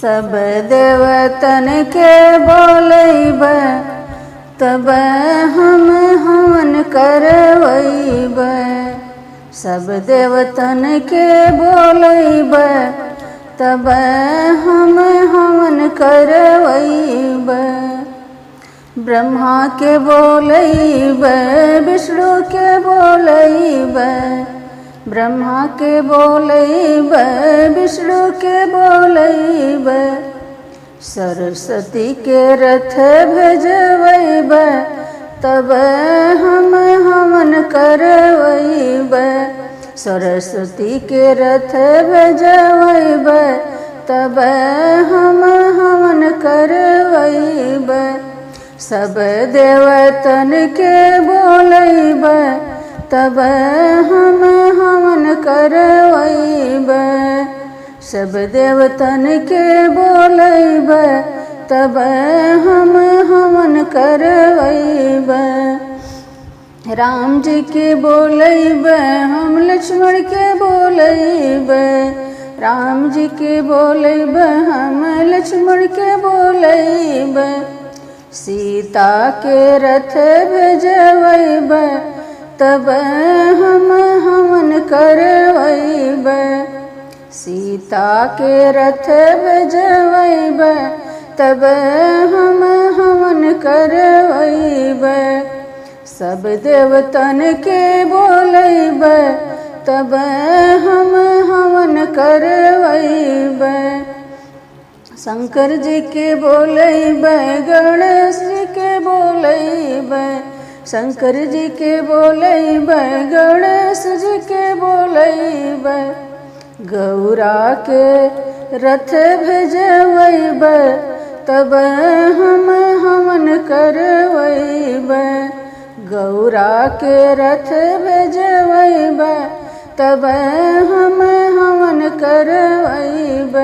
सब देवतन के बोलैब तब हम हवन करवैब। सब देवतन के बोलैब तब हम हवन करवैब। ब्रह्मा के बोलैब विष्णु के बोलैब। ब्रह्मा के बोलैब विष्णु के बोलैब। सरस्वती के रथ भेजवैब तब हम हवन करवैब। सरस्वती के रथ भेजवैब तब हम हवन करवैब। सब देवतन के बोलैब तब हम हवन करवैब। सब देवतन के बोलैब तब हम हवन करवैब। राम जी के बोलैब हम लक्ष्मण के बोलैब। राम जी के बोलैब हम लक्ष्मण के बोलैब। सीता के रथ भेजवैब तब हम हवन करवैब। सीता के रथ भेजवैब तब हम हवन करवैब। सब देवतन के बोलैब तब हम हवन करवैब। शंकर जी के बोलैब गणेश जी के बोलैब। शंकर जी के बोलैब गणेश जी के बोलैब। गौरा के रथ भेजवैब तब हम हवन करवैब। गौरा के रथ भेजवैब तब हम हवन करवैब।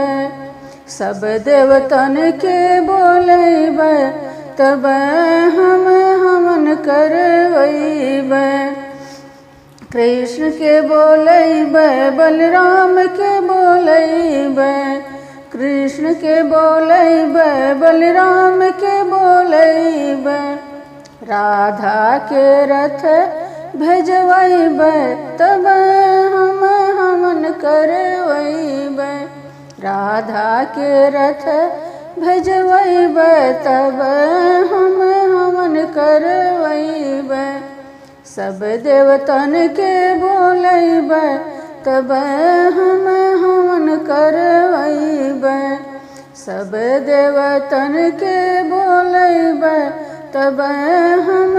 सब देवतन के बोलैब तब हम हवन करवैब। कृष्ण के बोलैब बलराम के बोलैब। कृष्ण के बोलैब बलराम के बोलैब। राधा के रथ भेजवैब तब हम हवन करवैब। राधा के रथ भेजवैब तब हम हवन करवैब। सब देवतन के बोलैब तब हम हवन करवैब। सब देवतन के बोलैब तब हम